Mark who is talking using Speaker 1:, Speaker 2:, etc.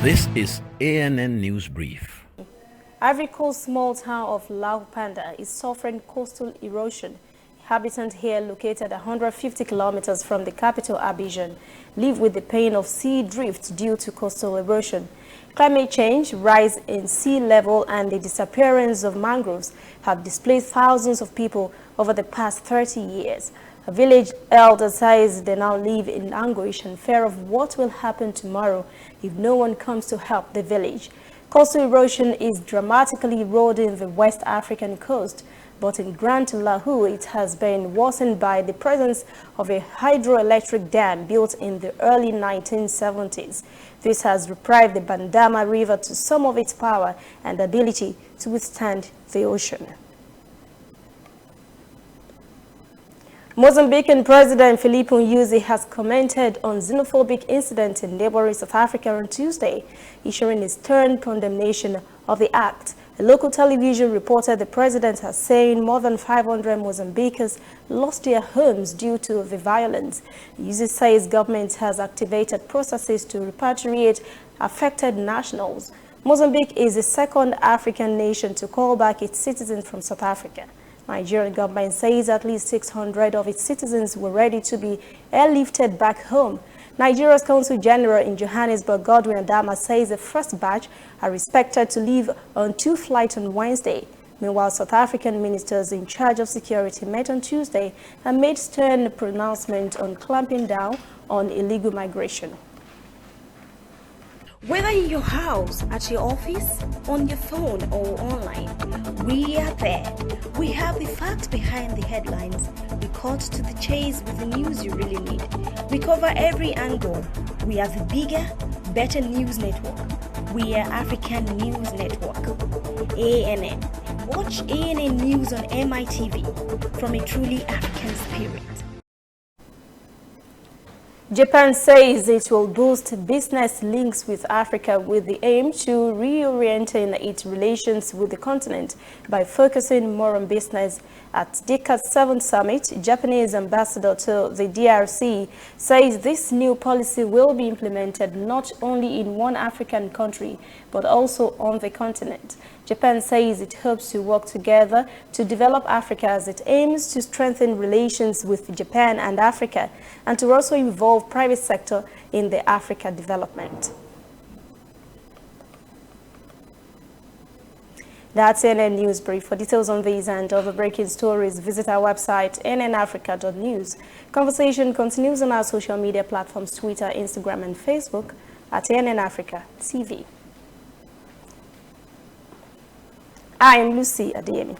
Speaker 1: This is ANN News Brief.
Speaker 2: Ivory Coast's small town of Laupanda is suffering coastal erosion. Inhabitants here, located 150 kilometers from the capital Abidjan, live with the pain of sea drift due to coastal erosion. Climate change, rise in sea level, and the disappearance of mangroves have displaced thousands of people over the past 30 years. A village elder says they now live in anguish and fear of what will happen tomorrow if no one comes to help the village. Coastal erosion is dramatically eroding the West African coast, but in Grand Lahu it has been worsened by the presence of a hydroelectric dam built in the early 1970s. This has deprived the Bandama River to some of its power and ability to withstand the ocean. Mozambican President Filipe Nyusi has commented on xenophobic incidents in neighboring South Africa on Tuesday, issuing his stern condemnation of the act. A local television reported the president as saying more than 500 Mozambicans lost their homes due to the violence. Nyusi says government has activated processes to repatriate affected nationals. Mozambique is the second African nation to call back its citizens from South Africa. Nigerian government says at least 600 of its citizens were ready to be airlifted back home. Nigeria's Consul General in Johannesburg, Godwin Adama, says the first batch are expected to leave on 2 flights on Wednesday. Meanwhile, South African ministers in charge of security met on Tuesday and made stern pronouncements on clamping down on illegal migration.
Speaker 3: Whether in your house, at your office, on your phone or online, we are there. We have the facts behind the headlines. We cut to the chase with the news you really need. We cover every angle. We are the bigger, better news network. We are African News Network. ANN. Watch ANN News on MITV from a truly African spirit.
Speaker 2: Japan says it will boost business links with Africa with the aim to reorienting its relations with the continent by focusing more on business. At DICA's 7th summit, Japanese ambassador to the DRC says this new policy will be implemented not only in one African country, but also on the continent. Japan says it hopes to work together to develop Africa as it aims to strengthen relations with Japan and Africa, and to also involve private sector in the Africa development. That's ANN News Brief. For details on these and other breaking stories, visit our website, nnafrica.news. Conversation continues on our social media platforms, Twitter, Instagram, and Facebook at ANN Africa TV. I am Lucy Adeyemi.